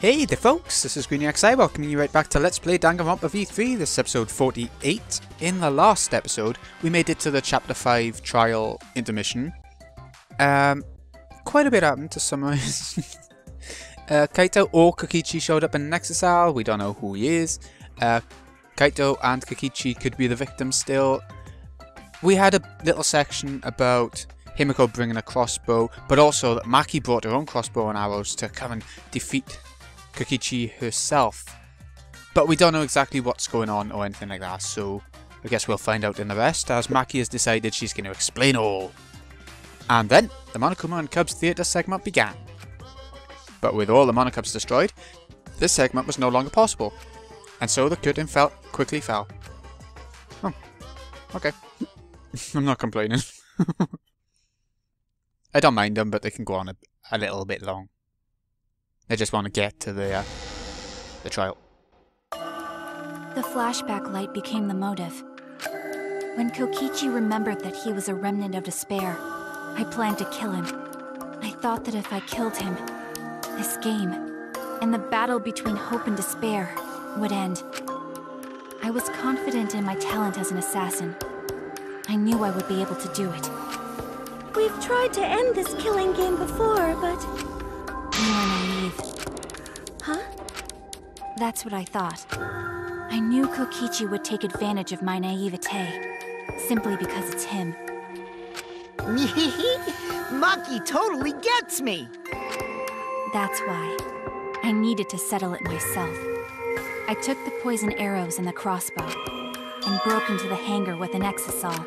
Hey there folks, this is GreenyXI welcoming you right back to Let's Play Danganronpa V3. This is episode 48. In the last episode, we made it to the Chapter 5 trial intermission. Quite a bit happened to summarise. Kaito or Kokichi showed up in an exile, we don't know who he is. Kaito and Kokichi could be the victims still. We had a little section about Himiko bringing a crossbow, but also that Maki brought her own crossbow and arrows to come and defeat Kokichi herself. But we don't know exactly what's going on or anything like that, so I guess we'll find out in the rest, as Maki has decided she's going to explain all. And then, the Monokuma and Cubs Theatre segment began. But with all the Monokubs destroyed, this segment was no longer possible, and so the curtain quickly fell. Oh, okay. I'm not complaining. I don't mind them, but they can go on a little bit long. I just want to get to the trial. The flashback light became the motive. When Kokichi remembered that he was a remnant of despair, I planned to kill him. I thought that if I killed him, this game, and the battle between hope and despair, would end. I was confident in my talent as an assassin. I knew I would be able to do it. We've tried to end this killing game before, but... You were naive. Huh? That's what I thought. I knew Kokichi would take advantage of my naivete, simply because it's him. Maki totally gets me! That's why. I needed to settle it myself. I took the poison arrows and the crossbow, and broke into the hangar with an exisal.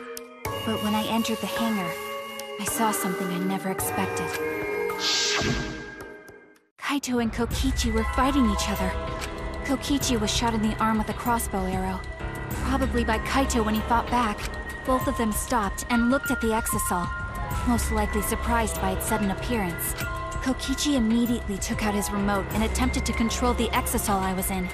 But when I entered the hangar, I saw something I never expected. Kaito and Kokichi were fighting each other. Kokichi was shot in the arm with a crossbow arrow. Probably by Kaito when he fought back. Both of them stopped and looked at the exisal, most likely surprised by its sudden appearance. Kokichi immediately took out his remote and attempted to control the exisal I was in.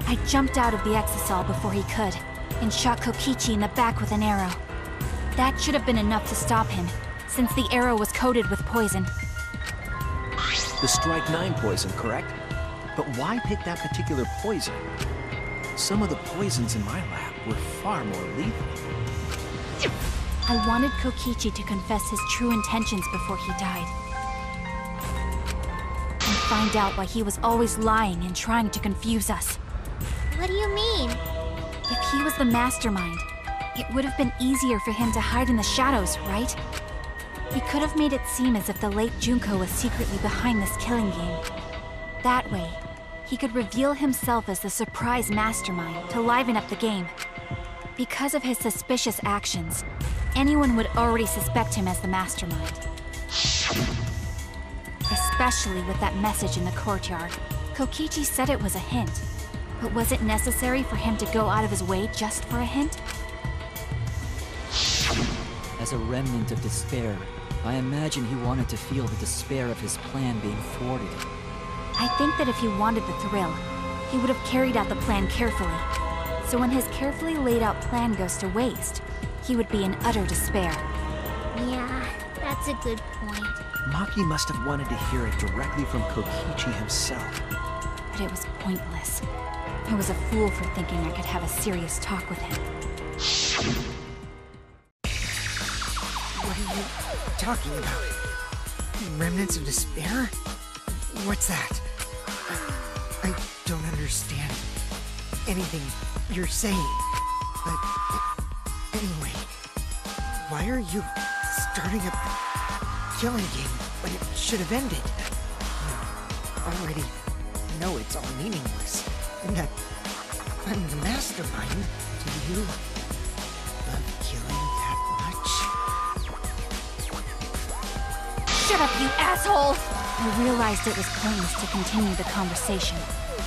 I jumped out of the exisal before he could, and shot Kokichi in the back with an arrow. That should have been enough to stop him, since the arrow was coated with poison. The Strike 9 poison, correct? But why pick that particular poison? Some of the poisons in my lab were far more lethal. I wanted Kokichi to confess his true intentions before he died. And find out why he was always lying and trying to confuse us. What do you mean? If he was the mastermind, it would have been easier for him to hide in the shadows, right? He could have made it seem as if the late Junko was secretly behind this killing game. That way, he could reveal himself as the surprise mastermind to liven up the game. Because of his suspicious actions, anyone would already suspect him as the mastermind. Especially with that message in the courtyard. Kokichi said it was a hint. But was it necessary for him to go out of his way just for a hint? As a remnant of despair, I imagine he wanted to feel the despair of his plan being thwarted. I think that if he wanted the thrill, he would have carried out the plan carefully. So when his carefully laid out plan goes to waste, he would be in utter despair. Yeah, that's a good point. Maki must have wanted to hear it directly from Kokichi himself. But it was pointless. I was a fool for thinking I could have a serious talk with him. What are you talking about? Remnants of despair? What's that? I don't understand anything you're saying. But anyway, why are you starting a killing game when it should have ended? You already know it's all meaningless, and that I'm the mastermind. Do you love killing that much? Shut up, you asshole! I realized it was pointless to continue the conversation,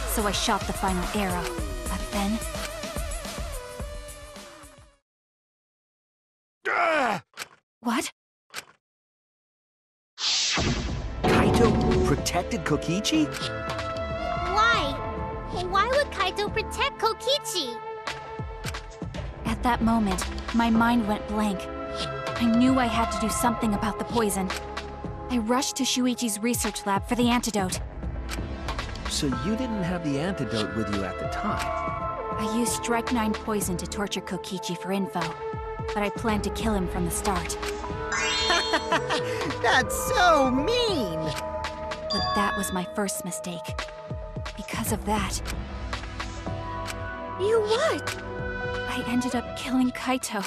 so I shot the final arrow. But then... What? Kaito protected Kokichi? Why? Why would Kaito protect Kokichi? At that moment, my mind went blank. I knew I had to do something about the poison. I rushed to Shuichi's research lab for the antidote. So you didn't have the antidote with you at the time? I used Strike 9 poison to torture Kokichi for info, but I planned to kill him from the start. That's so mean! But that was my first mistake. Because of that, You what? I ended up killing Kaito.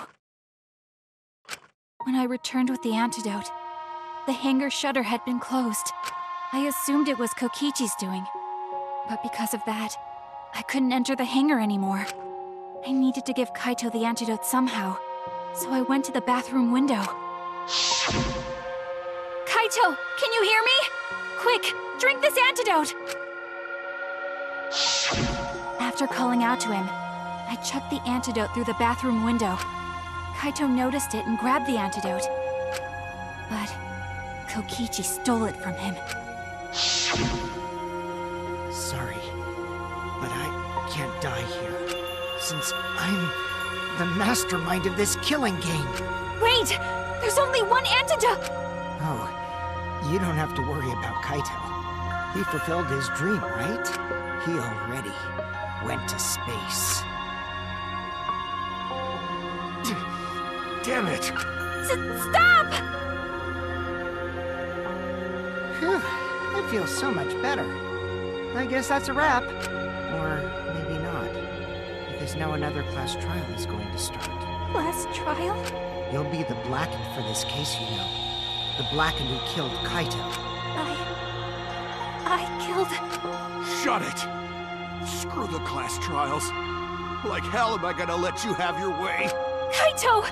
When I returned with the antidote, the hangar shutter had been closed. I assumed it was Kokichi's doing. But because of that, I couldn't enter the hangar anymore. I needed to give Kaito the antidote somehow, so I went to the bathroom window. Kaito, can you hear me? Quick, drink this antidote! After calling out to him, I chucked the antidote through the bathroom window. Kaito noticed it and grabbed the antidote. But Kokichi stole it from him. Sorry, but I can't die here, since I'm the mastermind of this killing game. Wait! There's only one antidote! Oh, you don't have to worry about Kaito. He fulfilled his dream, right? He already went to space. Damn it! Stop! Phew, I feel so much better. I guess that's a wrap. Or maybe not. Because now another class trial is going to start. Last trial? You'll be the Blackened for this case, you know. The Blackened who killed Kaito. I killed... Shut it! Screw the class trials. Like hell am I gonna let you have your way? Kaito!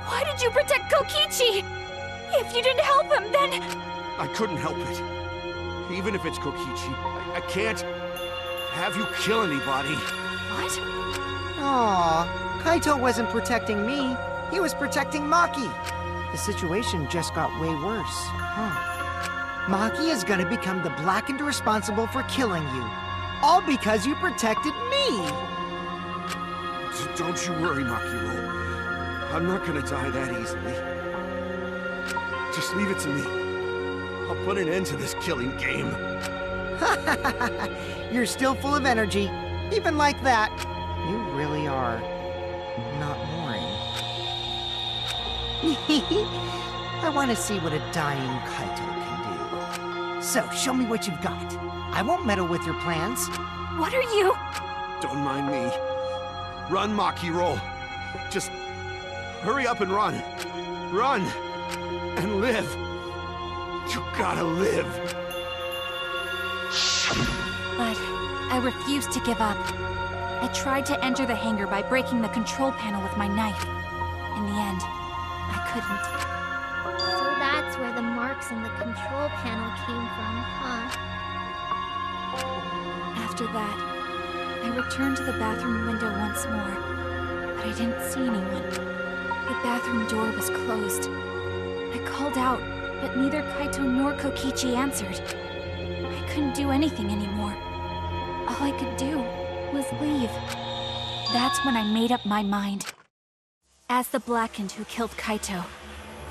Why did you protect Kokichi? If you didn't help him, then... I couldn't help it. Even if it's Kokichi, I can't have you kill anybody. What? Aw, Kaito wasn't protecting me. He was protecting Maki. The situation just got way worse, huh? Maki is gonna become the Blackened responsible for killing you. All because you protected me! Don't you worry, Makiro. I'm not gonna die that easily. Just leave it to me. I'll put an end to this killing game. You're still full of energy. Even like that. You really are not boring. I want to see what a dying Kaito can do. So, show me what you've got. I won't meddle with your plans. What are you... Don't mind me. Run, Makiro. Just hurry up and run. Run and live. You gotta live. But I refused to give up. I tried to enter the hangar by breaking the control panel with my knife. In the end, I couldn't. So that's where the marks in the control panel came from, huh? After that, I returned to the bathroom window once more, but I didn't see anyone. The bathroom door was closed. I called out, but neither Kaito nor Kokichi answered. I couldn't do anything anymore. All I could do was leave. That's when I made up my mind. As the Blackened who killed Kaito,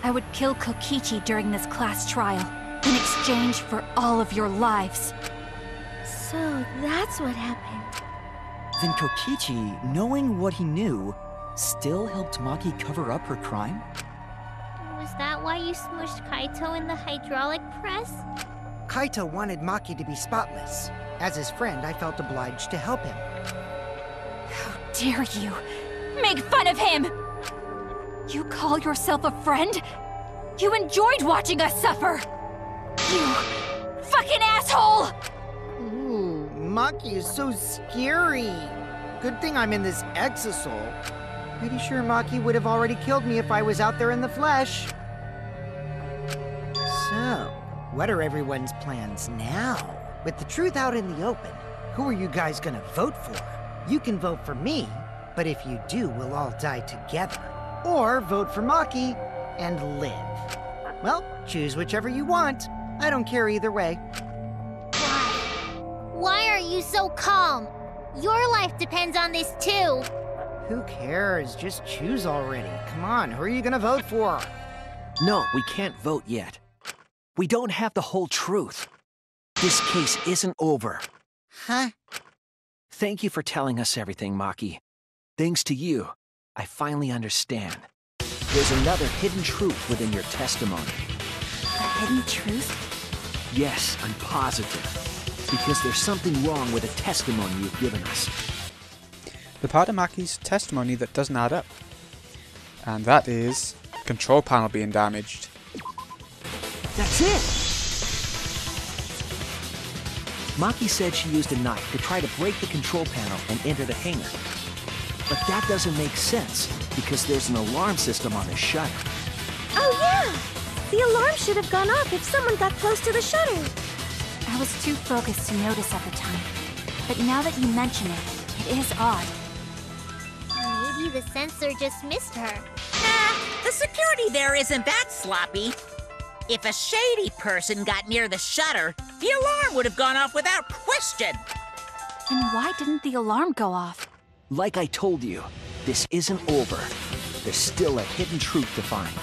I would kill Kokichi during this class trial, in exchange for all of your lives. So that's what happened. Then Kokichi, knowing what he knew, still helped Maki cover up her crime? Was that why you smushed Kaito in the hydraulic press? Kaito wanted Maki to be spotless. As his friend, I felt obliged to help him. How dare you! Make fun of him! You call yourself a friend? You enjoyed watching us suffer! You fucking asshole! Ooh, Maki is so scary. Good thing I'm in this exosoul. Pretty sure Maki would have already killed me if I was out there in the flesh. So, what are everyone's plans now? With the truth out in the open, who are you guys gonna vote for? You can vote for me, but if you do, we'll all die together. Or vote for Maki and live. Well, choose whichever you want. I don't care either way. Why? Why are you so calm? Your life depends on this too. Who cares? Just choose already. Come on, who are you gonna vote for? No, we can't vote yet. We don't have the whole truth. This case isn't over. Huh? Thank you for telling us everything, Maki. Thanks to you, I finally understand. There's another hidden truth within your testimony. A hidden truth? Yes, I'm positive. Because there's something wrong with the testimony you've given us. The part of Maki's testimony that doesn't add up. And that is control panel being damaged. That's it! Maki said she used a knife to try to break the control panel and enter the hangar. But that doesn't make sense, because there's an alarm system on the shutter. Oh yeah! The alarm should have gone off if someone got close to the shutter. I was too focused to notice at the time. But now that you mention it, it is odd. Maybe the sensor just missed her. Nah, the security there isn't that sloppy. If a shady person got near the shutter, the alarm would have gone off without question. Then why didn't the alarm go off? Like I told you, this isn't over. There's still a hidden truth to find.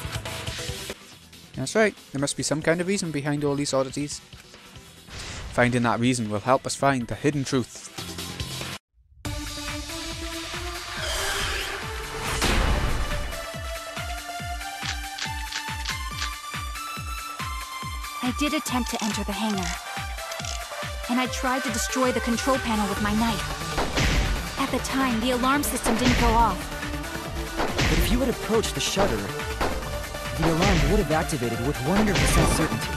That's right, there must be some kind of reason behind all these oddities. Finding that reason will help us find the hidden truth. I did attempt to enter the hangar. And I tried to destroy the control panel with my knife. At the time, the alarm system didn't go off. But if you had approached the shutter, the alarm would have activated with 100% certainty.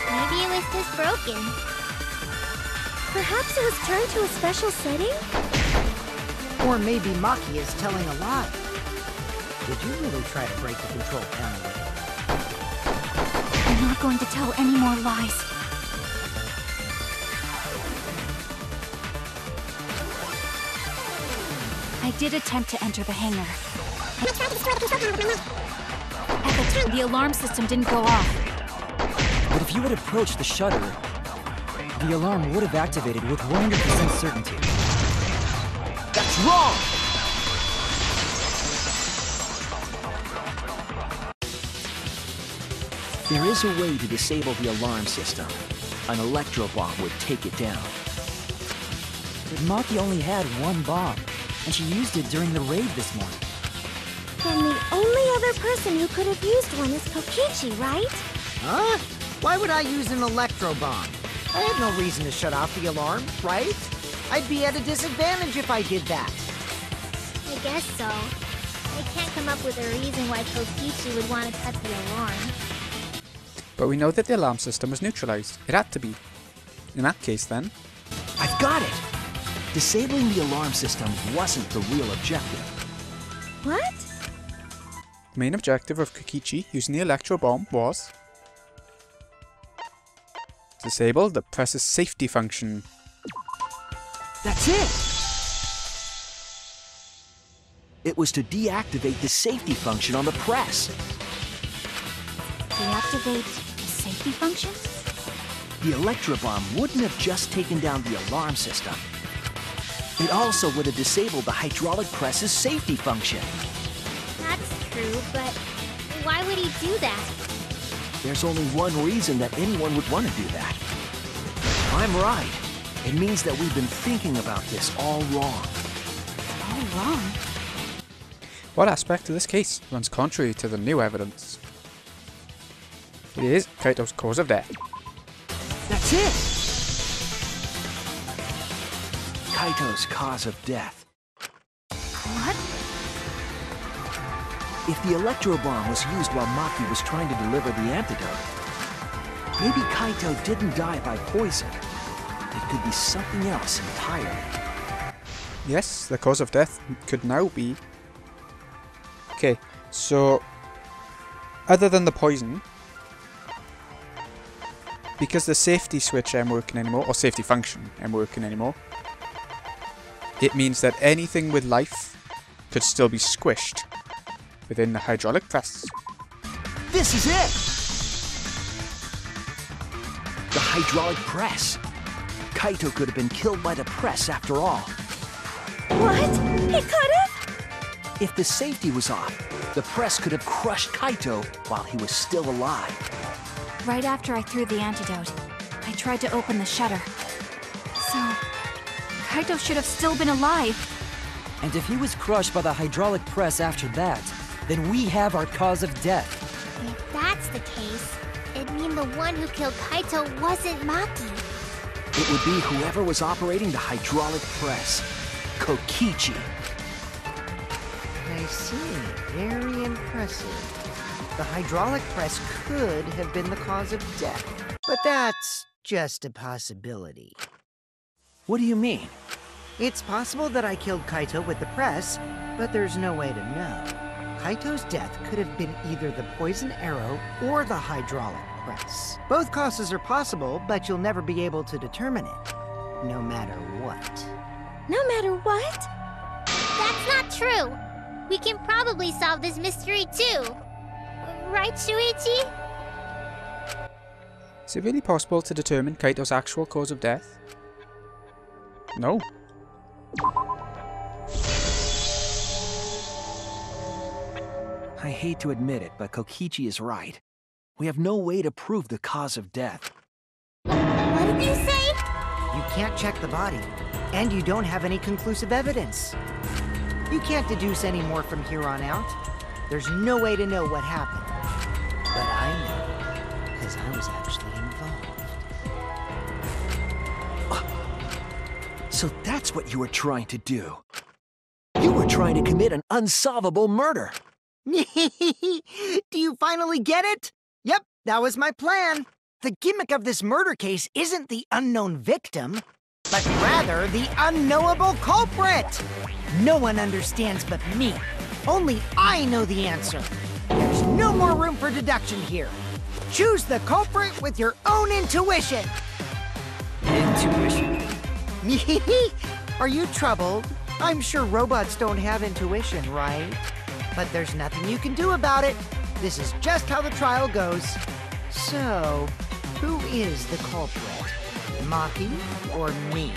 Maybe it was just broken. Perhaps it was turned to a special setting? Or maybe Maki is telling a lie. Did you really try to break the control panel with it? I'm not going to tell any more lies. I did attempt to enter the hangar. I tried to destroy the control panel with my knife. At the time, the alarm system didn't go off. But if you had approached the shutter, the alarm would have activated with 100% certainty. That's wrong! There is a way to disable the alarm system. An electro bomb would take it down. But Maki only had one bomb, and she used it during the raid this morning. Then the only other person who could have used one is Kokichi, right? Huh? Why would I use an electro bomb? I had no reason to shut off the alarm, right? I'd be at a disadvantage if I did that. I guess so. I can't come up with a reason why Kokichi would want to cut the alarm. But we know that the alarm system was neutralized. It had to be. In that case then, I've got it! Disabling the alarm system wasn't the real objective. What? the main objective of Kokichi using the electro bomb was disable the press's safety function. That's it! It was to deactivate the safety function on the press. Deactivate the safety function? The electro bomb wouldn't have just taken down the alarm system. It also would have disabled the hydraulic press's safety function. That's true, but why would he do that? There's only one reason that anyone would want to do that. I'm right. It means that we've been thinking about this all wrong. All wrong? What aspect of this case runs contrary to the new evidence? It is Kaito's cause of death. That's it! Kaito's cause of death. What? If the electro bomb was used while Maki was trying to deliver the antidote, maybe Kaito didn't die by poison. It could be something else entirely. Yes, the cause of death could now be... Okay, so... Other than the poison, because the safety switch ain't working anymore, or safety function ain't working anymore, it means that anything with life could still be squished within the hydraulic press. This is it! The hydraulic press. Kaito could have been killed by the press after all. What? He could have? If the safety was off, the press could have crushed Kaito while he was still alive. Right after I threw the antidote, I tried to open the shutter. So, Kaito should have still been alive. And if he was crushed by the hydraulic press after that, then we have our cause of death. If that's the case, it'd mean the one who killed Kaito wasn't Maki. It would be whoever was operating the hydraulic press. Kokichi. I see. Very impressive. The hydraulic press could have been the cause of death. But that's just a possibility. What do you mean? It's possible that I killed Kaito with the press, but there's no way to know. Kaito's death could have been either the poison arrow or the hydraulic press. Both causes are possible, but you'll never be able to determine it, no matter what. No matter what? That's not true. We can probably solve this mystery too. Right, Shuichi? Is it really possible to determine Kaito's actual cause of death? No. I hate to admit it, but Kokichi is right. We have no way to prove the cause of death. What did you say? You can't check the body, and you don't have any conclusive evidence. You can't deduce any more from here on out. There's no way to know what happened. But I know, because I was actually involved. So that's what you were trying to do. You were trying to commit an unsolvable murder. Do you finally get it? Yep, that was my plan. The gimmick of this murder case isn't the unknown victim, but rather the unknowable culprit. No one understands but me. Only I know the answer. There's no more room for deduction here. Choose the culprit with your own intuition. Intuition? Are you troubled? I'm sure robots don't have intuition, right? But there's nothing you can do about it. This is just how the trial goes. So, who is the culprit? Maki or me?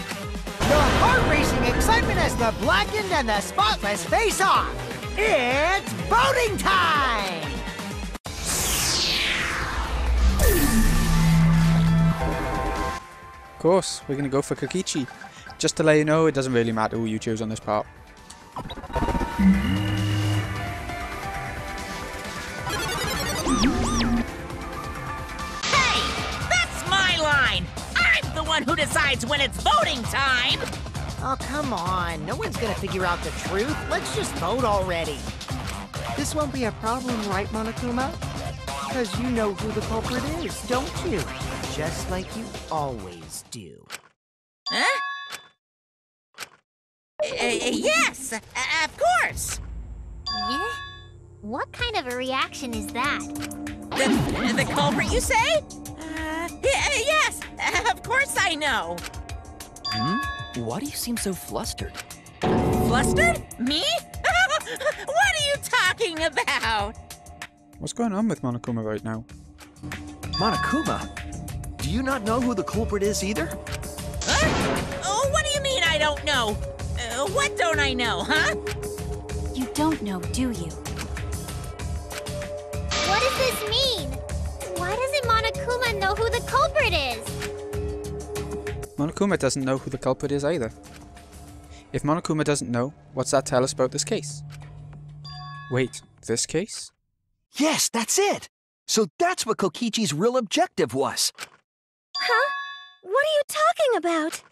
The heart-racing excitement as the blackened and the spotless face off. It's voting time! Of course, we're going to go for Kokichi. Just to let you know, it doesn't really matter who you choose on this part. Hey! That's my line! I'm the one who decides when it's voting time! Oh, come on. No one's gonna figure out the truth. Let's just vote already. This won't be a problem, right, Monokuma? Because you know who the culprit is, don't you? Just like you always do. Huh? Yes, of course! Yeah? What kind of a reaction is that? The culprit, you say? Yes, of course I know. Why do you seem so flustered? Flustered? Me? What are you talking about? What's going on with Monokuma right now? Monokuma? Do you not know who the culprit is either? Huh? Oh, what do you mean I don't know? What don't I know, huh? You don't know, do you? What does this mean? Why doesn't Monokuma know who the culprit is? Monokuma doesn't know who the culprit is either. If Monokuma doesn't know, what's that tell us about this case? Wait, this case? Yes, that's it! So that's what Kokichi's real objective was. Huh? What are you talking about?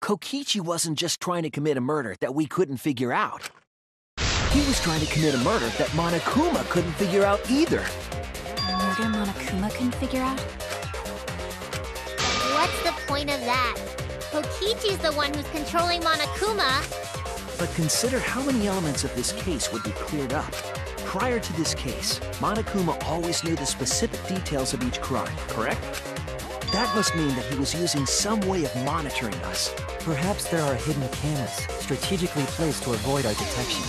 Kokichi wasn't just trying to commit a murder that we couldn't figure out. He was trying to commit a murder that Monokuma couldn't figure out either. A murder Monokuma couldn't figure out? What's the point of that? Kokichi's the one who's controlling Monokuma. But consider how many elements of this case would be cleared up. Prior to this case, Monokuma always knew the specific details of each crime, correct? That must mean that he was using some way of monitoring us. Perhaps there are hidden cameras, strategically placed to avoid our detection.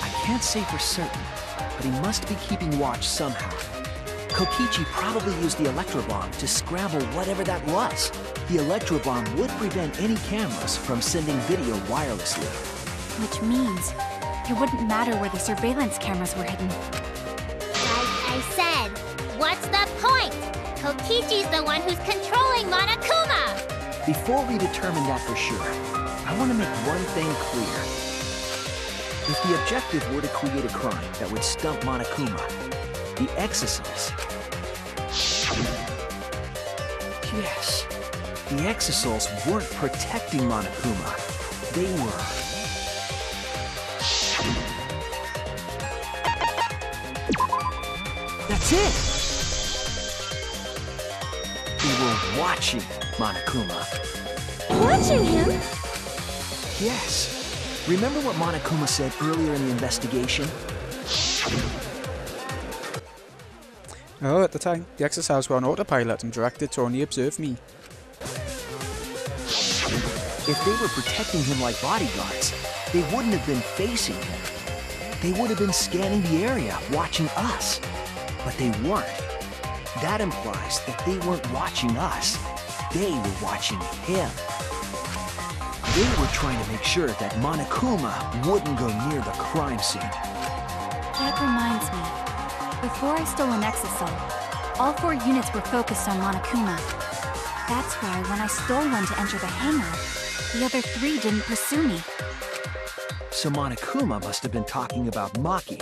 I can't say for certain, but he must be keeping watch somehow. Kokichi probably used the electrobomb to scramble whatever that was. The electrobomb would prevent any cameras from sending video wirelessly. Which means it wouldn't matter where the surveillance cameras were hidden. Like I said, what's the point? Kokichi's the one who's controlling Monokuma! Before we determine that for sure, I want to make one thing clear. If the objective were to create a crime that would stump Monokuma, the exosols... Yes, the exosols weren't protecting Monokuma. They were... That's it! They were watching Monokuma. Watching him? Yes. Remember what Monokuma said earlier in the investigation? Oh, at the time, the exercise were on autopilot and directed to only observe me. If they were protecting him like bodyguards, they wouldn't have been facing him. They would have been scanning the area, watching us. But they weren't. That implies that they weren't watching us. They were watching him. They were trying to make sure that Monokuma wouldn't go near the crime scene. That reminds me. Before I stole an exosol, all 4 units were focused on Monokuma. That's why when I stole one to enter the hangar, the other 3 didn't pursue me. So Monokuma must have been talking about Maki.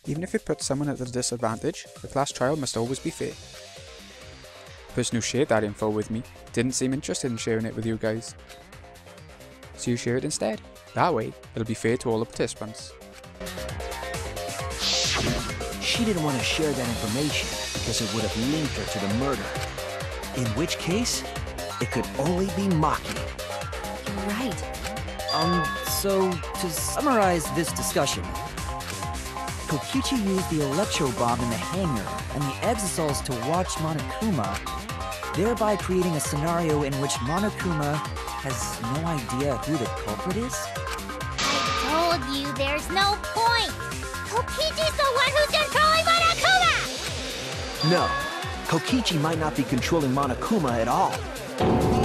Even if it puts someone at a disadvantage, the class trial must always be fair. The person who shared that info with me didn't seem interested in sharing it with you guys. So you share it instead. That way, it'll be fair to all the participants. She didn't want to share that information because it would have linked her to the murder. In which case, it could only be Maki. You're right. So to summarize this discussion, Kokichi used the electro bomb in the hangar and the exosols to watch Monokuma, thereby creating a scenario in which Monokuma has no idea who the culprit is? I told you there's no point! Kokichi's the one who's controlling Monokuma! No, Kokichi might not be controlling Monokuma at all.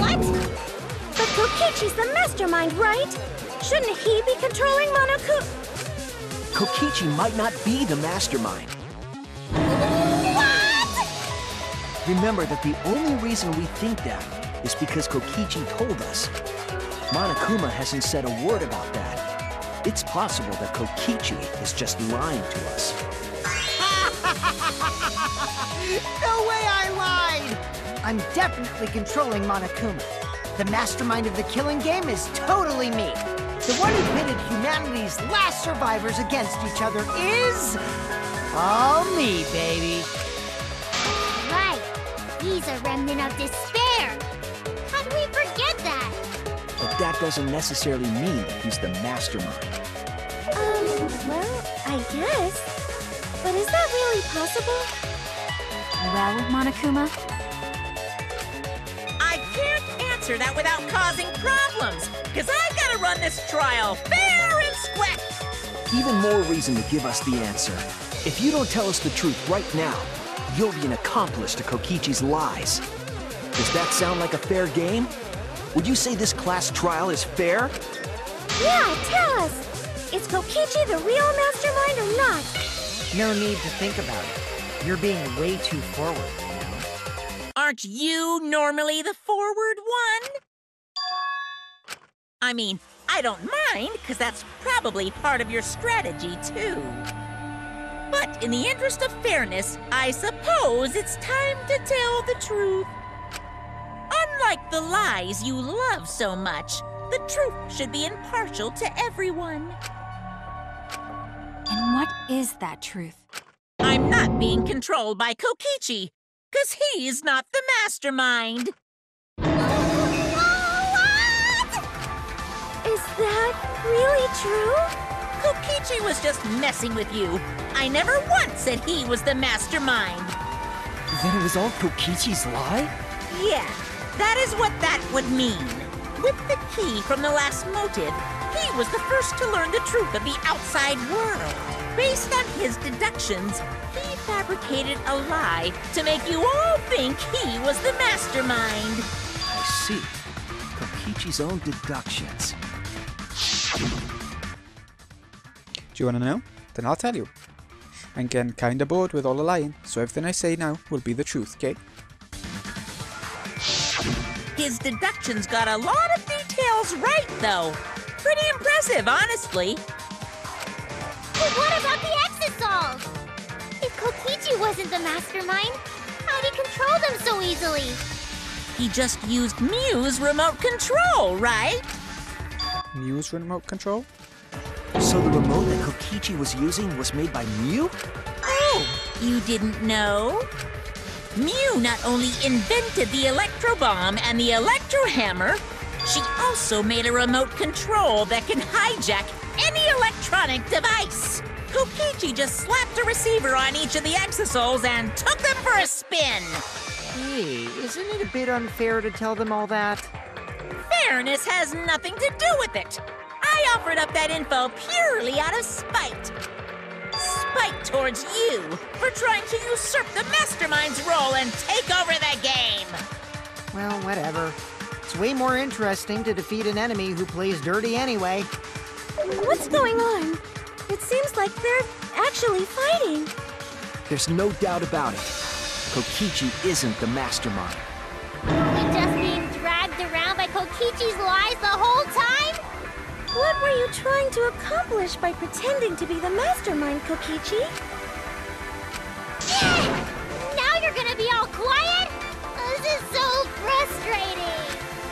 What? But Kokichi's the mastermind, right? Shouldn't he be controlling Monokuma? Kokichi might not be the mastermind. What? Remember that the only reason we think that is because Kokichi told us. Monokuma hasn't said a word about that. It's possible that Kokichi is just lying to us. No way I lied! I'm definitely controlling Monokuma. The mastermind of the killing game is totally me. The one who pitted humanity's last survivors against each other is... all me, baby. Right. He's a remnant of despair. How do we forget that? But that doesn't necessarily mean that he's the mastermind. Well, I guess. But is that really possible? Well, Monokuma? I can't answer that without causing problems, because I've got to run this trial fair and square. Even more reason to give us the answer. If you don't tell us the truth right now, you'll be an accomplice to Kokichi's lies. Does that sound like a fair game? Would you say this class trial is fair? Yeah, tell us! Is Kokichi the real mastermind or not? No need to think about it. You're being way too forward, you know? Aren't you normally the forward one? I mean, I don't mind, because that's probably part of your strategy, too. But in the interest of fairness, I suppose it's time to tell the truth. Unlike the lies you love so much, the truth should be impartial to everyone. And what is that truth? I'm not being controlled by Kokichi, because he's not the mastermind. Is that really true? Kokichi was just messing with you. I never once said he was the mastermind. Then it was all Kokichi's lie? Yeah, that is what that would mean. With the key from the last motive, he was the first to learn the truth of the outside world. Based on his deductions, he fabricated a lie to make you all think he was the mastermind. I see. Kokichi's own deductions. Do you want to know? then I'll tell you. I'm getting kinda bored with all the lying, so everything I say now will be the truth, okay? His deductions got a lot of details right, though. Pretty impressive, honestly. But what about the Exosols? If Kokichi wasn't the mastermind, how'd he control them so easily? He just used Mew's remote control, right? Mew's remote control? So the remote that Kokichi was using was made by Mew? Oh, you didn't know? Mew not only invented the Electro Bomb and the Electro Hammer, she also made a remote control that can hijack any electronic device. Kokichi just slapped a receiver on each of the Exosols and took them for a spin. Hey, isn't it a bit unfair to tell them all that? Fairness has nothing to do with it. I offered up that info purely out of spite. Spite towards you for trying to usurp the mastermind's role and take over the game. Well, whatever. It's way more interesting to defeat an enemy who plays dirty anyway. What's going on? It seems like they're actually fighting. There's no doubt about it. Kokichi isn't the mastermind. You just being dragged around by Kokichi's lies the whole time? What were you trying to accomplish by pretending to be the mastermind, Kokichi? Now you're gonna be all quiet? This is so frustrating.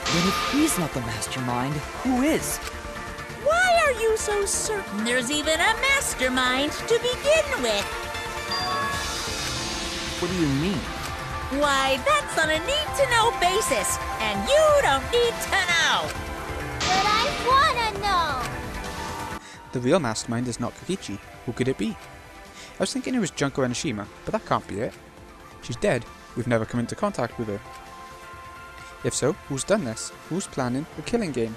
Then if he's not the mastermind, who is? Why are you so certain there's even a mastermind to begin with? What do you mean? Why, that's on a need-to-know basis, and you don't need to know. But I wanna know. The real mastermind is not Kokichi. Who could it be? I was thinking it was Junko Enoshima, but that can't be it. She's dead. We've never come into contact with her. If so, who's done this? Who's planning the killing game?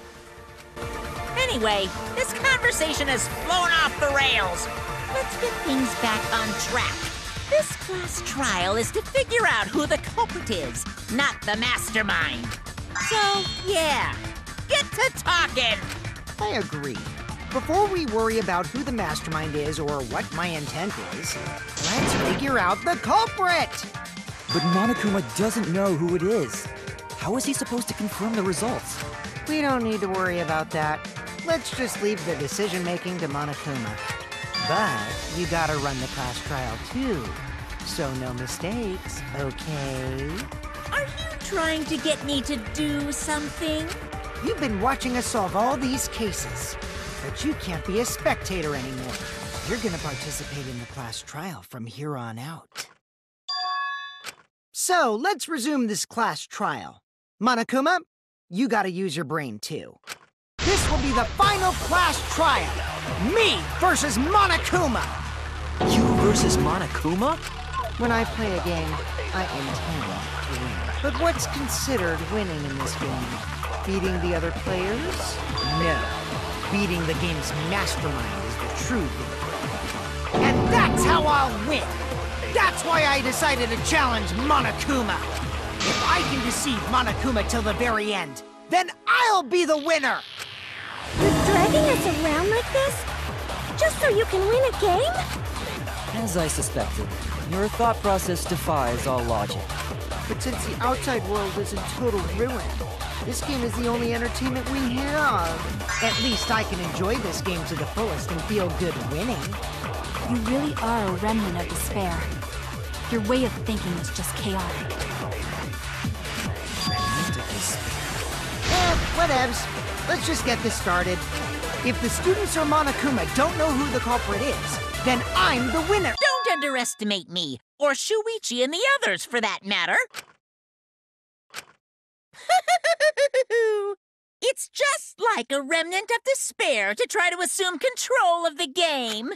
Anyway, this conversation has flown off the rails. Let's get things back on track. This class trial is to figure out who the culprit is, not the mastermind. So, yeah, get to talking. I agree. Before we worry about who the mastermind is or what my intent is, let's figure out the culprit! But Monokuma doesn't know who it is. How is he supposed to confirm the results? We don't need to worry about that. Let's just leave the decision-making to Monokuma. But you gotta run the class trial too, so no mistakes, okay? Are you trying to get me to do something? You've been watching us solve all these cases, but you can't be a spectator anymore. You're gonna participate in the class trial from here on out. So, let's resume this class trial. Monokuma, you gotta use your brain too. This will be the final class trial! Me versus Monokuma! You versus Monokuma? When I play a game, I intend to win. But what's considered winning in this game? Beating the other players? No. Beating the game's mastermind is the true victory. And that's how I'll win! That's why I decided to challenge Monokuma! If I can deceive Monokuma till the very end, then I'll be the winner! You're dragging us around like this? Just so you can win a game? As I suspected, your thought process defies all logic. But since the outside world is in total ruin, this game is the only entertainment we have. At least I can enjoy this game to the fullest and feel good winning. You really are a remnant of despair. Your way of thinking is just chaotic. Whatevs. Let's just get this started. If the students or Monokuma don't know who the culprit is, then I'm the winner! Don't underestimate me, or Shuichi and the others, for that matter. It's just like a remnant of despair to try to assume control of the game.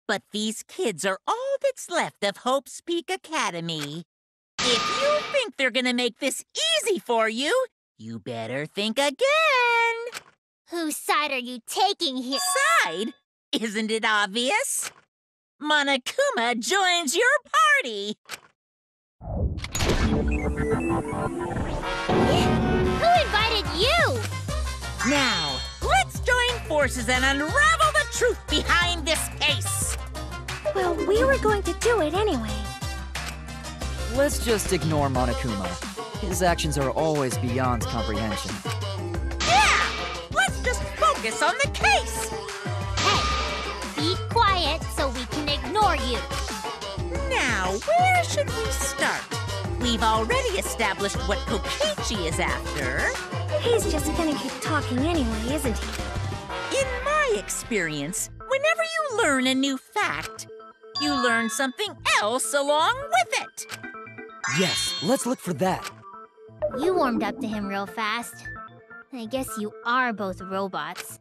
But these kids are all that's left of Hope's Peak Academy. If you think they're gonna make this easy for you, you better think again. Whose side are you taking here? Side? Isn't it obvious? Monokuma joins your party. Who invited you? Now, let's join forces and unravel the truth behind this case. Well, we were going to do it anyway. Let's just ignore Monokuma. His actions are always beyond comprehension. Yeah! Let's just focus on the case! Hey, be quiet so we can ignore you. Now, where should we start? We've already established what Kokichi is after. He's just gonna keep talking anyway, isn't he? In my experience, whenever you learn a new fact, you learn something else along with it. Yes, let's look for that. You warmed up to him real fast. I guess you are both robots.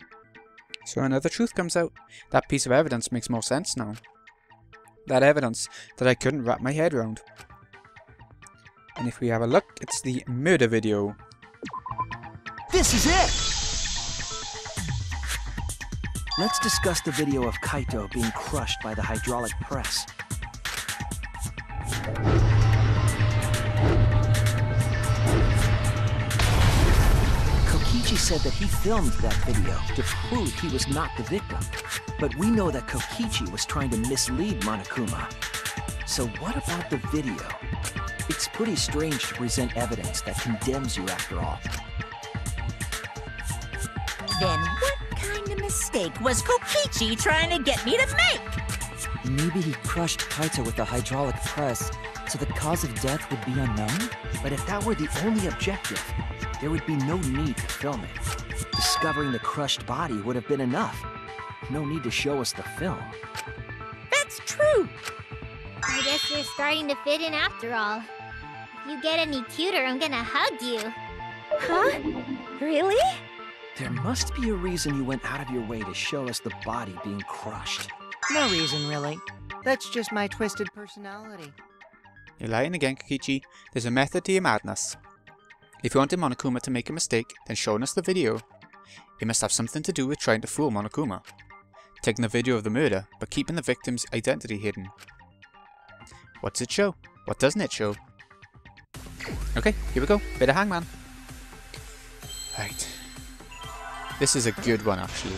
So another truth comes out. That piece of evidence makes more sense now. That evidence that I couldn't wrap my head around. And if we have a look, it's the murder video. This is it! Let's discuss the video of Kaito being crushed by the hydraulic press. Kokichi said that he filmed that video to prove he was not the victim. But we know that Kokichi was trying to mislead Monokuma. So what about the video? It's pretty strange to present evidence that condemns you after all. Then what kind of mistake was Kokichi trying to get me to make? Maybe he crushed Kaito with the hydraulic press, so the cause of death would be unknown? But if that were the only objective, there would be no need to film it. Discovering the crushed body would have been enough. No need to show us the film. That's true. I guess you're starting to fit in after all. If you get any cuter, I'm gonna hug you. Huh? Really? There must be a reason you went out of your way to show us the body being crushed. No reason, really. That's just my twisted personality. You're lying again, Kokichi. There's a method to your madness. If you wanted Monokuma to make a mistake, then showing us the video, it must have something to do with trying to fool Monokuma. Taking the video of the murder, but keeping the victim's identity hidden. What's it show? What doesn't it show? Okay, here we go. Bit of Hangman. Right. This is a good one, actually.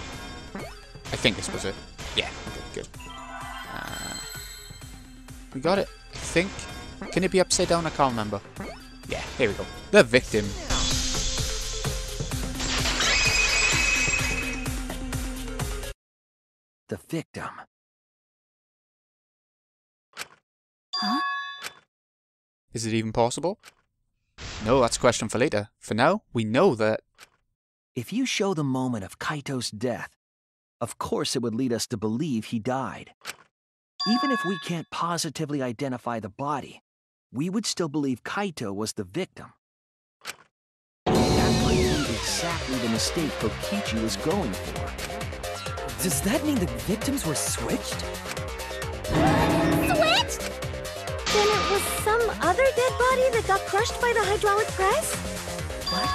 I think this was it. Yeah, okay, good. We got it. I think. Can it be upside down? I can't remember. Yeah, here we go. The victim. The victim. Huh? Is it even possible? No, that's a question for later. For now, we know that... If you show the moment of Kaito's death, of course it would lead us to believe he died. Even if we can't positively identify the body, we would still believe Kaito was the victim. That might be exactly the mistake Kokichi was going for. Does that mean the victims were switched? Switched? Then it was some other dead body that got crushed by the hydraulic press? What?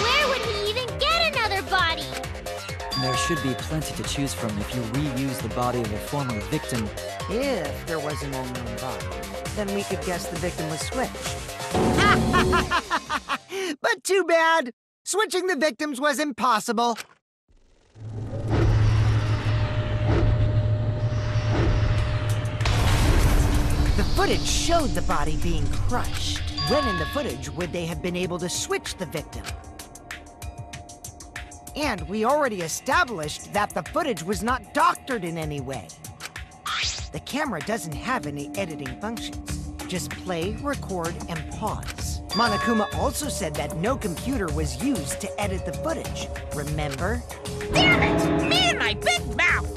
Where would he even get another body? There should be plenty to choose from if you reuse the body of a former victim. If there was an unknown body, then we could guess the victim was switched. But too bad! Switching the victims was impossible. The footage showed the body being crushed. When in the footage would they have been able to switch the victim? And we already established that the footage was not doctored in any way. The camera doesn't have any editing functions. Just play, record, and pause. Monokuma also said that no computer was used to edit the footage. Remember? Damn it! Me and my big mouth!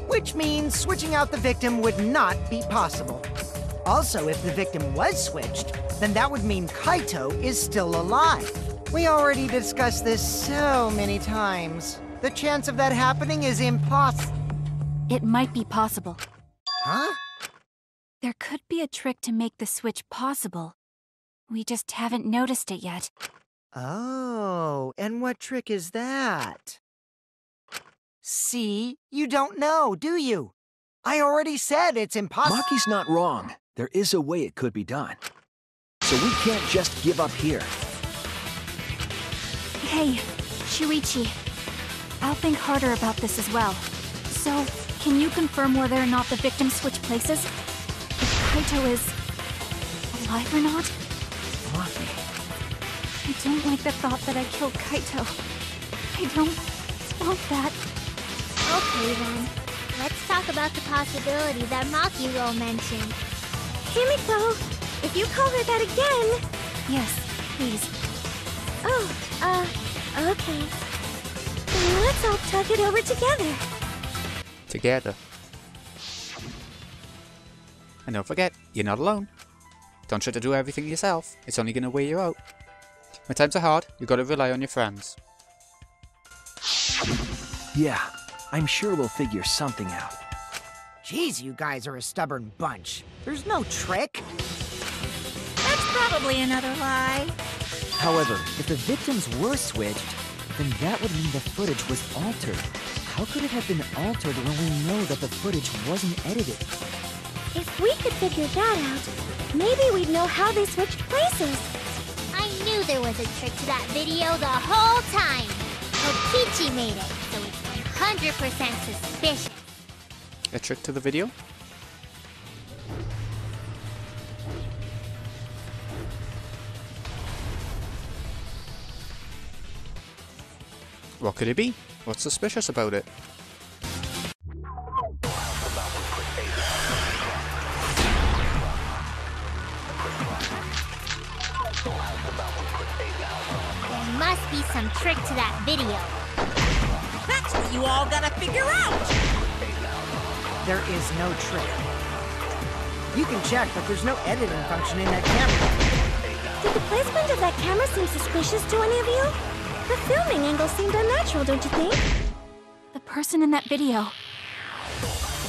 Which means switching out the victim would not be possible. Also, if the victim was switched, then that would mean Kaito is still alive. We already discussed this so many times. The chance of that happening is impossible. It might be possible. Huh? There could be a trick to make the switch possible. We just haven't noticed it yet. Oh, and what trick is that? See? You don't know, do you? I already said it's impossible. Maki's not wrong. There is a way it could be done. So we can't just give up here. Hey, Shuichi. I'll think harder about this as well. So, Can you confirm whether or not the victims switch places? If Kaito is alive or not? Maki. I don't like the thought that I killed Kaito. I don't want that. Okay then, let's talk about the possibility that Makiro mentioned. Himiko, if you call her that again... Yes, please. Oh, okay. Then let's all talk it over together. Together. And don't forget, you're not alone. Don't try to do everything yourself. It's only going to wear you out. When times are hard, you've got to rely on your friends. Yeah, I'm sure we'll figure something out. Jeez, you guys are a stubborn bunch. There's no trick. That's probably another lie. However, if the victims were switched, then that would mean the footage was altered. How could it have been altered when we know that the footage wasn't edited? If we could figure that out, maybe we'd know how they switched places. I knew there was a trick to that video the whole time. Kokichi made it, so it's 100% suspicious. A trick to the video? What could it be? What's suspicious about it? There must be some trick to that video. That's what you all gotta figure out. There is no trick. You can check, but there's no editing function in that camera. Did the placement of that camera seem suspicious to any of you? The filming angle seemed unnatural, don't you think? The person in that video.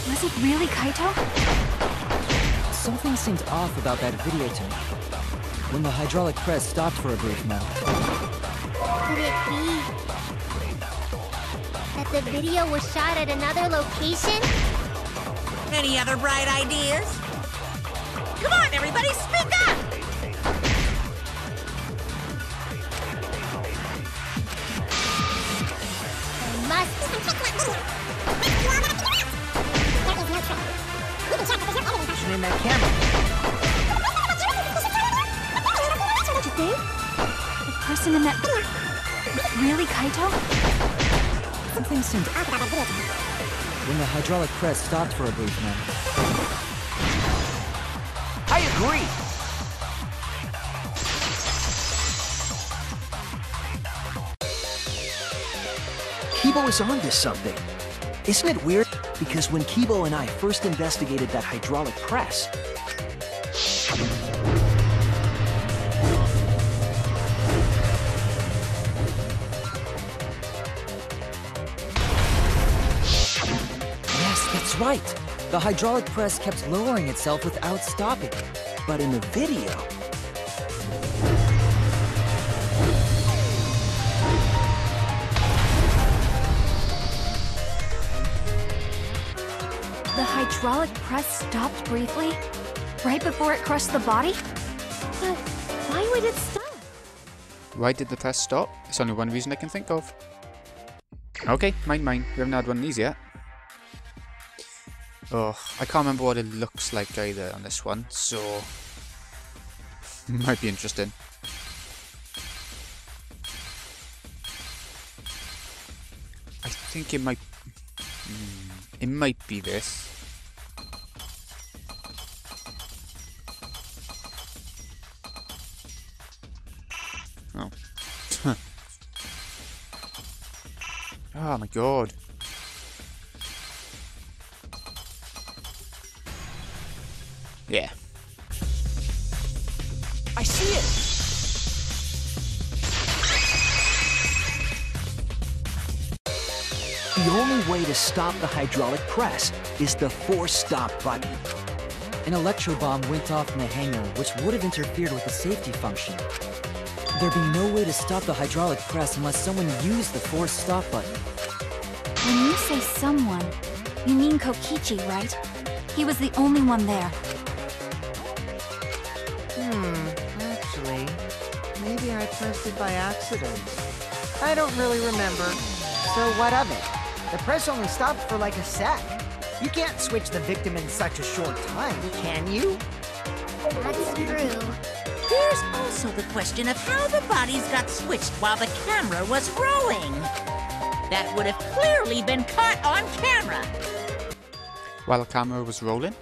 Was it really Kaito? Something seemed off about that video to me. When the hydraulic press stopped for a brief moment. Could it be that the video was shot at another location? Any other bright ideas? Come on, everybody, speak up! There must be Function in that camera. What you think? The person in that... Really Kaito? Something seemed off about that video to me. When the hydraulic press stopped for a brief moment. I agree! Kibo is onto something. Isn't it weird? Because when Kibo and I first investigated that hydraulic press, Yes, that's right. The hydraulic press kept lowering itself without stopping. but in the video, The hydraulic press stopped briefly, right before it crushed the body? But why would it stop? Why did the press stop? It's only one reason I can think of. Okay, mine. We haven't had one of these yet. Oh, I can't remember what it looks like either on this one, so... might be interesting. I think it might... it might be this. Oh. Oh my god. Yeah. I see it! The only way to stop the hydraulic press is the force stop button. An electro bomb went off in the hangar, which would have interfered with the safety function. There'd be no way to stop the hydraulic press unless someone used the force stop button. When you say someone, you mean Kokichi, right? He was the only one there. Actually, maybe I pressed it by accident. I don't really remember. So what of it? The press only stopped for like a sec. You can't switch the victim in such a short time, can you? That's true. There's also the question of how the bodies got switched while the camera was rolling. That would have clearly been caught on camera. While the camera was rolling?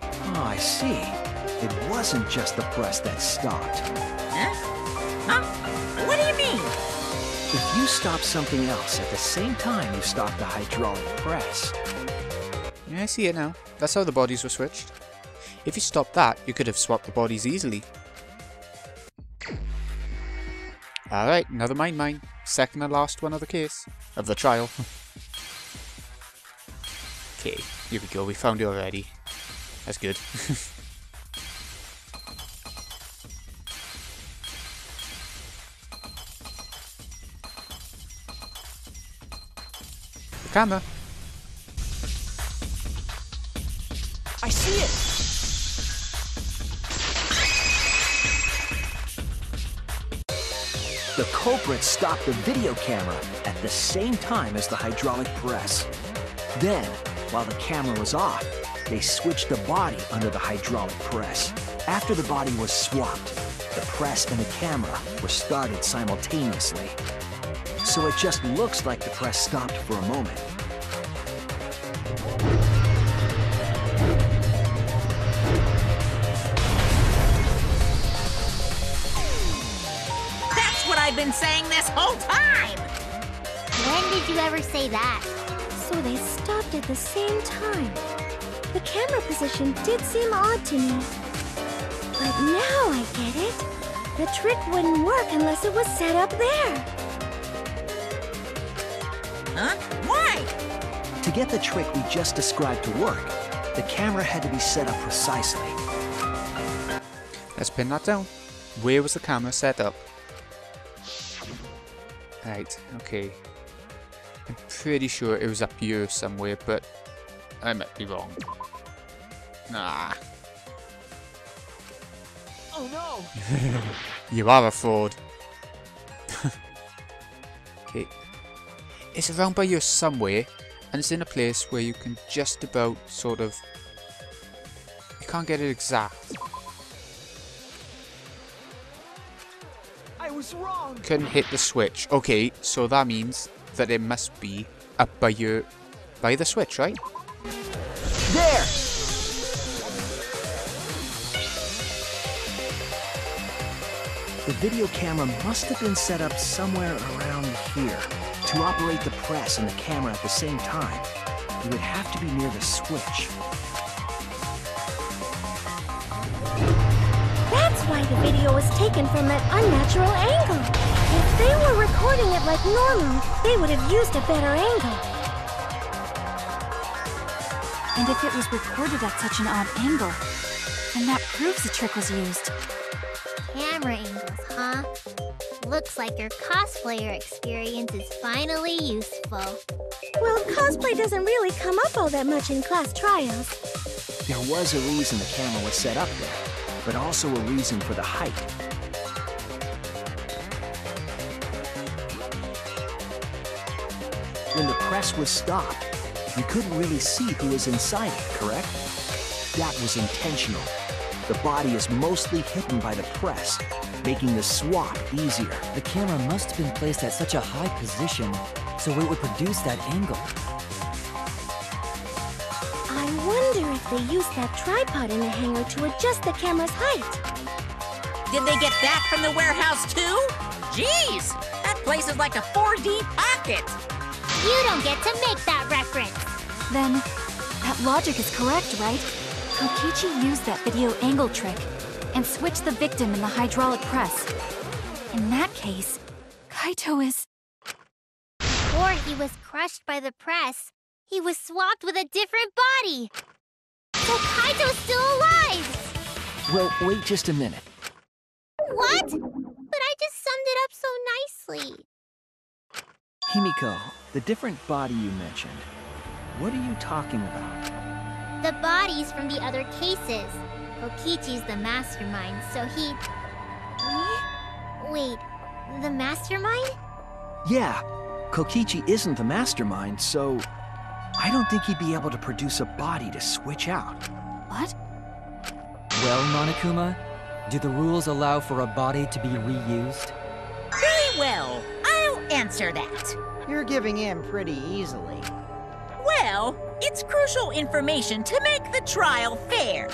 Oh, I see. It wasn't just the press that stopped. Huh? Huh? What do you mean? If you stop something else at the same time you stop the hydraulic press. Yeah, I see it now. That's how the bodies were switched. If you stopped that, you could have swapped the bodies easily. Alright, another mine. Second and last one of the case. Of the trial. Okay, here we go. We found it already. That's good. The camera. I see it! The culprit stopped the video camera at the same time as the hydraulic press. Then, while the camera was off, they switched the body under the hydraulic press. After the body was swapped, the press and the camera were started simultaneously. So it just looks like the press stopped for a moment. That's what I've been saying this whole time! When did you ever say that? So they stopped at the same time. The camera position did seem odd to me. But now I get it. The trick wouldn't work unless it was set up there. Huh? Why? To get the trick we just described to work, the camera had to be set up precisely. Let's pin that down. Where was the camera set up? Right, okay. I'm pretty sure it was up here somewhere, but I might be wrong. Nah. Oh no! You are a fraud. Okay. It's around by here somewhere, and it's in a place where you can just about sort of... You can't get it exact. I was wrong! Couldn't hit the switch. Okay, so that means that it must be up by your... by the switch, right? There! The video camera must have been set up somewhere around here. To operate the press and the camera at the same time, you would have to be near the switch. That's why the video was taken from that unnatural angle. If they were recording it like normal, they would have used a better angle. And if it was recorded at such an odd angle, then that proves the trick was used. Camera angles, huh? Looks like your cosplayer experience is finally useful. Well, cosplay doesn't really come up all that much in class trials. There was a reason the camera was set up there, but also a reason for the height. When the press was stopped, you couldn't really see who was inside it, correct? That was intentional. The body is mostly hidden by the press, making the swap easier. The camera must have been placed at such a high position, so it would produce that angle. I wonder if they used that tripod in the hangar to adjust the camera's height. Did they get that from the warehouse too? Jeez, that place is like a 4D pocket. You don't get to make that reference. Then, that logic is correct, right? Kokichi used that video angle trick and switched the victim in the hydraulic press. In that case, Kaito is... Before he was crushed by the press, he was swapped with a different body. So Kaito's still alive! Well, wait just a minute. What? But I just summed it up so nicely. Himiko, the different body you mentioned, what are you talking about? The bodies from the other cases. Kokichi's the mastermind, so he... Wait, the mastermind? Yeah, Kokichi isn't the mastermind, so... I don't think he'd be able to produce a body to switch out. What? Well, Monokuma, do the rules allow for a body to be reused? Very well. I'll answer that. You're giving in pretty easily. Well, it's crucial information to make the trial fair.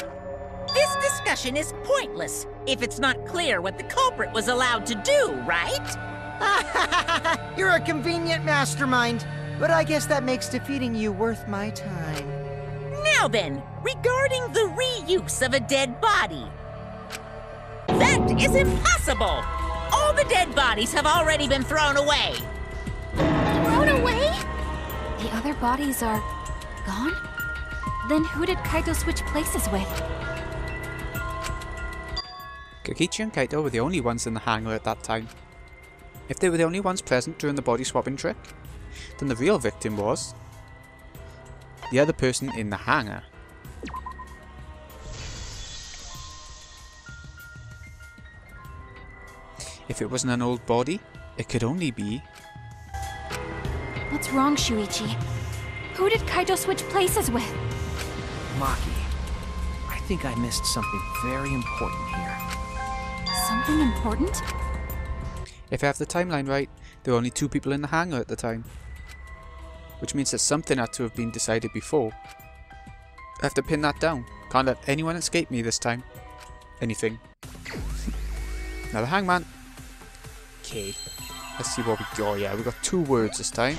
This discussion is pointless if it's not clear what the culprit was allowed to do, right? You're a convenient mastermind, but I guess that makes defeating you worth my time. Now then, regarding the reuse of a dead body. That is impossible! All the dead bodies have already been thrown away. Thrown away? The other bodies are gone? Then who did Kaito switch places with? Kokichi and Kaito were the only ones in the hangar at that time. If they were the only ones present during the body swapping trick, then the real victim was the other person in the hangar. If it wasn't an old body, it could only be... What's wrong, Shuichi? Who did Kaito switch places with? Maki, I think I missed something very important here. Something important? If I have the timeline right, there were only 2 people in the hangar at the time. Which means that something had to have been decided before. I have to pin that down. Can't let anyone escape me this time. Anything. Now the hangman. Okay. Let's see what we got. Yeah, we got 2 words this time.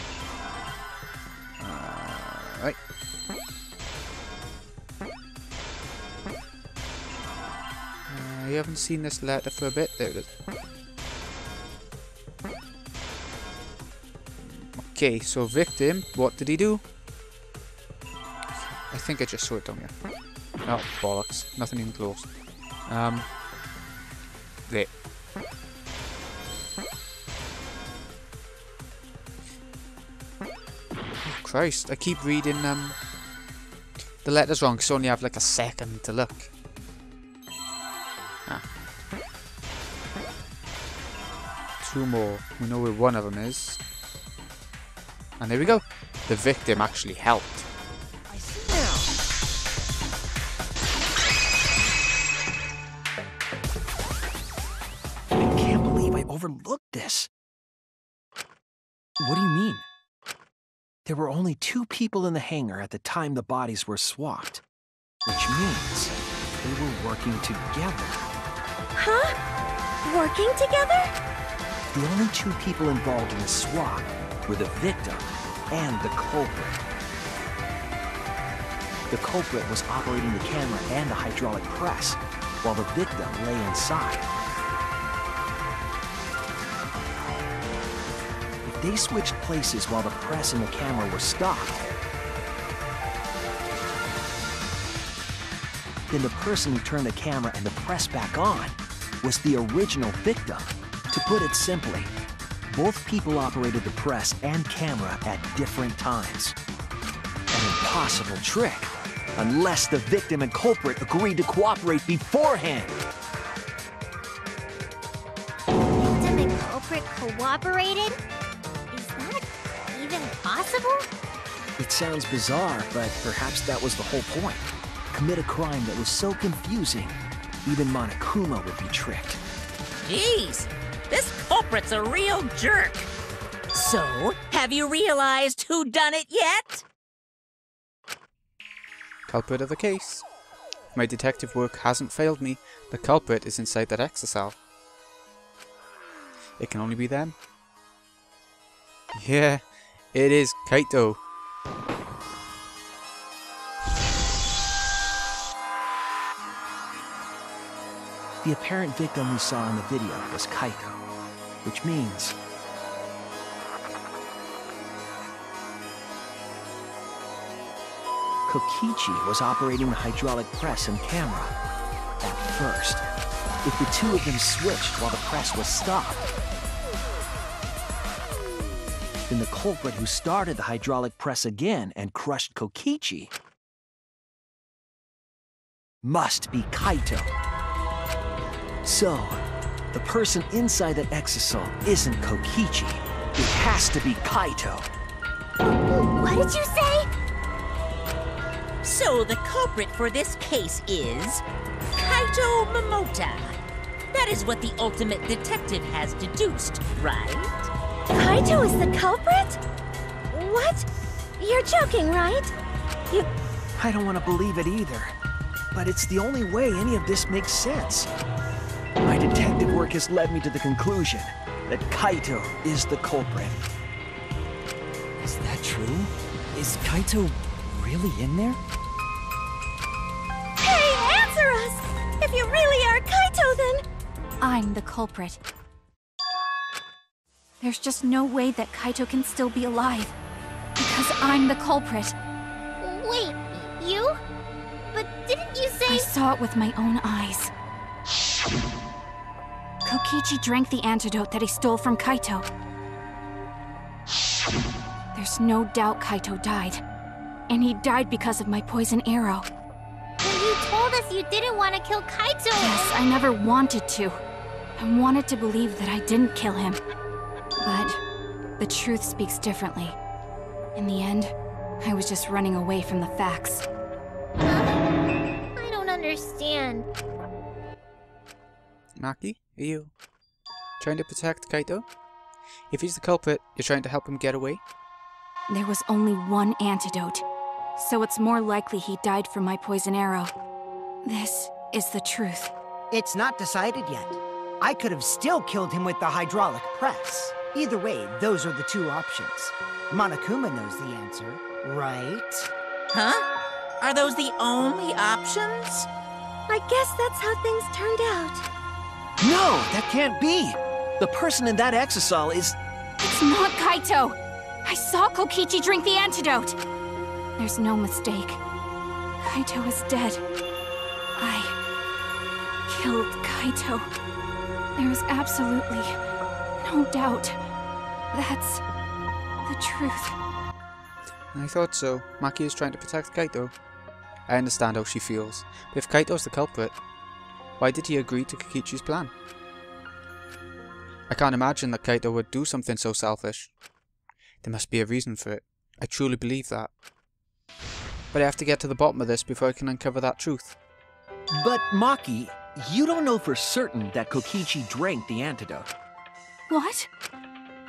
Right. You haven't seen this letter for a bit. There it is. Okay, so victim, what did he do? I think I just saw it down here. Oh, bollocks. Nothing even close. There. Oh, Christ, I keep reading the letters wrong because I only have like a second to look. Ah. 2 more. We know where one of them is. And there we go. The victim actually helped. I see now. I can't believe I overlooked this. What do you mean? There were only 2 people in the hangar at the time the bodies were swapped, which means they were working together. Huh? Working together? The only 2 people involved in the swap were the victim and the culprit. The culprit was operating the camera and the hydraulic press, while the victim lay inside. If they switched places while the press and the camera were stopped, then the person who turned the camera and the press back on was the original victim. To put it simply, both people operated the press and camera at different times. An impossible trick, unless the victim and culprit agreed to cooperate beforehand. Victim and culprit cooperated? Is that even possible? It sounds bizarre, but perhaps that was the whole point. Commit a crime that was so confusing, even Monokuma would be tricked. Jeez, this culprit's a real jerk. So, have you realized who done it yet? Culprit of the case. If my detective work hasn't failed me, the culprit is inside that exocell. It can only be them. Yeah, it is Kaito. The apparent victim we saw in the video was Kaito, which means Kokichi was operating the hydraulic press and camera at first. If the 2 of them switched while the press was stopped, then the culprit who started the hydraulic press again and crushed Kokichi must be Kaito. So, the person inside that exosome isn't Kokichi. It has to be Kaito. What did you say? So the culprit for this case is Kaito Momota. That is what the ultimate detective has deduced, right? Kaito is the culprit? What? You're joking, right? I don't want to believe it either. But it's the only way any of this makes sense. My detective work has led me to the conclusion that Kaito is the culprit. Is that true? Is Kaito really in there? Hey, answer us! If you really are Kaito, then... I'm the culprit. There's just no way that Kaito can still be alive. Because I'm the culprit. Wait, you? But didn't you say— I saw it with my own eyes. Kokichi drank the antidote that he stole from Kaito. There's no doubt Kaito died. And he died because of my poison arrow. When you told us you didn't want to kill Kaito— Yes, I never wanted to. I wanted to believe that I didn't kill him. But the truth speaks differently. In the end, I was just running away from the facts. I don't understand. Maki, are you trying to protect Kaito? If he's the culprit, you're trying to help him get away? There was only one antidote, so it's more likely he died from my poison arrow. This is the truth. It's not decided yet. I could have still killed him with the hydraulic press. Either way, those are the two options. Monokuma knows the answer, right? Huh? Are those the only options? I guess that's how things turned out. No, that can't be! The person in that exisal is... It's not Kaito! I saw Kokichi drink the antidote! There's no mistake. Kaito is dead. I killed Kaito. There is absolutely no doubt. That's the truth. I thought so. Maki is trying to protect Kaito. I understand how she feels, but if Kaito's the culprit, why did he agree to Kokichi's plan? I can't imagine that Kaito would do something so selfish. There must be a reason for it. I truly believe that. But I have to get to the bottom of this before I can uncover that truth. But Maki, you don't know for certain that Kokichi drank the antidote. What?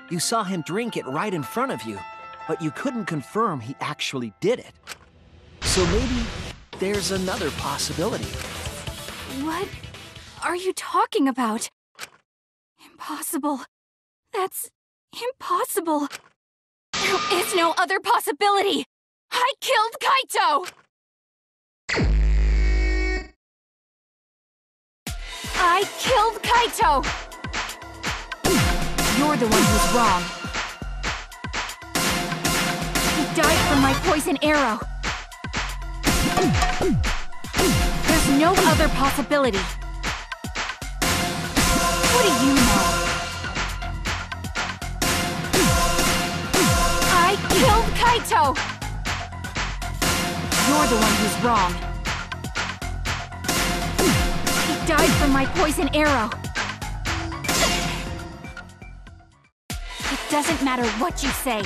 You saw him drink it right in front of you, but you couldn't confirm he actually did it. So maybe there's another possibility. What are you talking about? Impossible. That's impossible. There is no other possibility. I killed Kaito! I killed Kaito! You're the one who's wrong. He died from my poison arrow. There's no other possibility. What do you know? I killed Kaito! You're the one who's wrong. He died from my poison arrow. It doesn't matter what you say.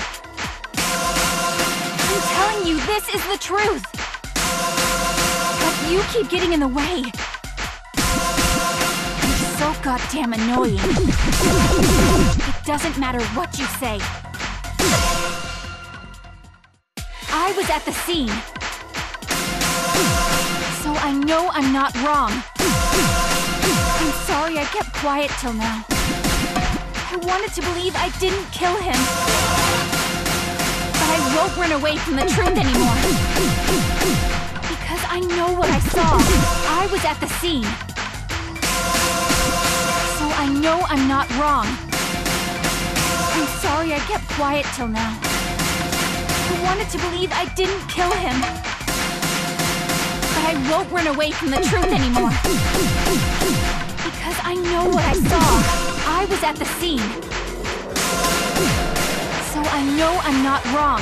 I'm telling you, this is the truth. But you keep getting in the way. You're so goddamn annoying. It doesn't matter what you say. I was at the scene. So I know I'm not wrong. I'm sorry I kept quiet till now. I wanted to believe I didn't kill him. But I won't run away from the truth anymore. Because I know what I saw. I was at the scene. So I know I'm not wrong. I'm sorry I kept quiet till now. I wanted to believe I didn't kill him. But I won't run away from the truth anymore. Because I know what I saw. I was at the scene. So I know I'm not wrong.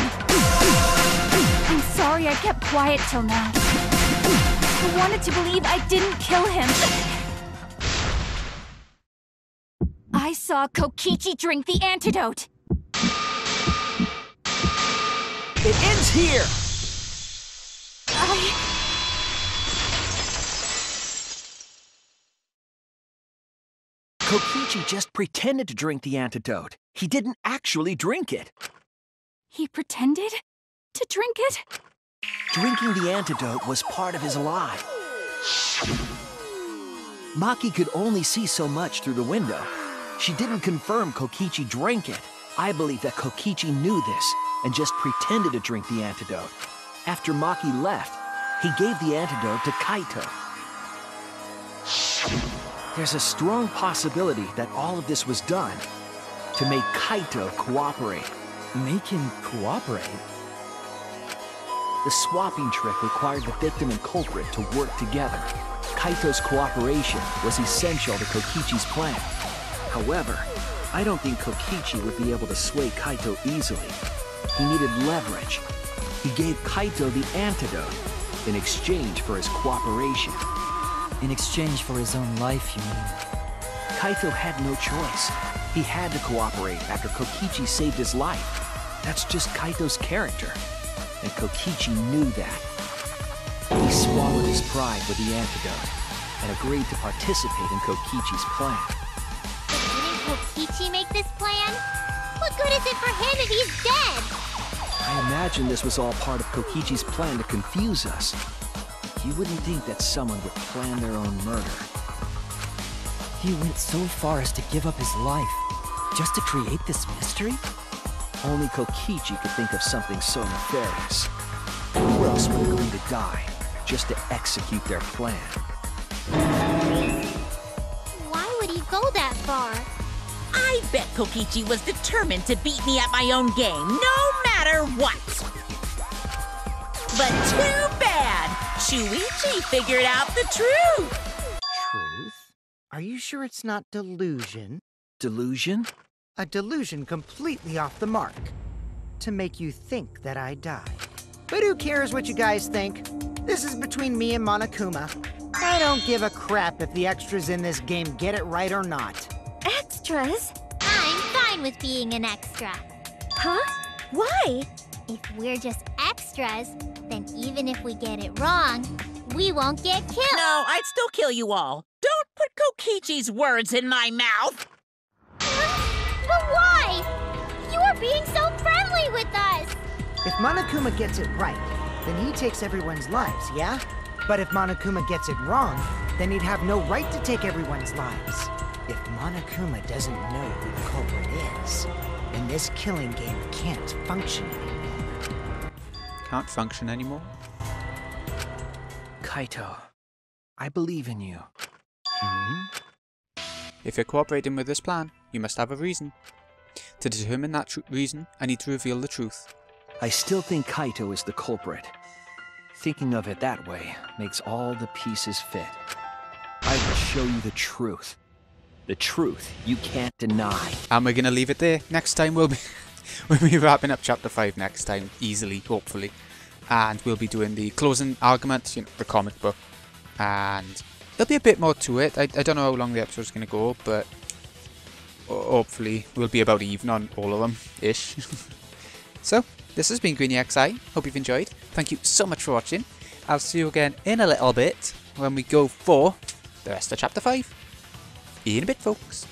I'm sorry I kept quiet till now. I wanted to believe I didn't kill him. I saw Kokichi drink the antidote. It ends here! I Kokichi just pretended to drink the antidote. He didn't actually drink it. He pretended to drink it? Drinking the antidote was part of his lie. Maki could only see so much through the window. She didn't confirm Kokichi drank it. I believe that Kokichi knew this and just pretended to drink the antidote. After Maki left, he gave the antidote to Kaito. There's a strong possibility that all of this was done to make Kaito cooperate. Make him cooperate? The swapping trick required the victim and culprit to work together. Kaito's cooperation was essential to Kokichi's plan. However, I don't think Kokichi would be able to sway Kaito easily. He needed leverage. He gave Kaito the antidote in exchange for his cooperation. In exchange for his own life, you mean? Kaito had no choice. He had to cooperate after Kokichi saved his life. That's just Kaito's character, and Kokichi knew that. He swallowed his pride with the antidote and agreed to participate in Kokichi's plan. Didn't Kokichi make this plan? What good is it for him if he's dead? I imagine this was all part of Kokichi's plan to confuse us. You wouldn't think that someone would plan their own murder. He went so far as to give up his life, just to create this mystery? Only Kokichi could think of something so nefarious. Who else would agree to die just to execute their plan? Why would he go that far? I bet Kokichi was determined to beat me at my own game, no matter what. But too bad! Shuichi figured out the truth! Truth? Are you sure it's not delusion? Delusion? A delusion completely off the mark. To make you think that I died. But who cares what you guys think? This is between me and Monokuma. I don't give a crap if the extras in this game get it right or not. Extras? I'm fine with being an extra. Huh? Why? If we're just extras, then even if we get it wrong, we won't get killed. No, I'd still kill you all. Don't put Kokichi's words in my mouth. But why? You are being so friendly with us. If Monokuma gets it right, then he takes everyone's lives, yeah? But if Monokuma gets it wrong, then he'd have no right to take everyone's lives. If Monokuma doesn't know who the culprit is, then this killing game can't function anymore. Can't function anymore? Kaito, I believe in you. If you're cooperating with this plan, you must have a reason. To determine that reason, I need to reveal the truth. I still think Kaito is the culprit. Thinking of it that way makes all the pieces fit. I will show you the truth. The truth you can't deny. And we're going to leave it there. Next time we'll be wrapping up Chapter 5 next time, easily, hopefully. And we'll be doing the closing argument, you know, the comic book. And there'll be a bit more to it. I don't know how long the episode's going to go, but hopefully we'll be about even on all of them-ish. So, this has been Greeny XI. Hope you've enjoyed. Thank you so much for watching. I'll see you again in a little bit when we go for the rest of Chapter 5. In a bit, folks.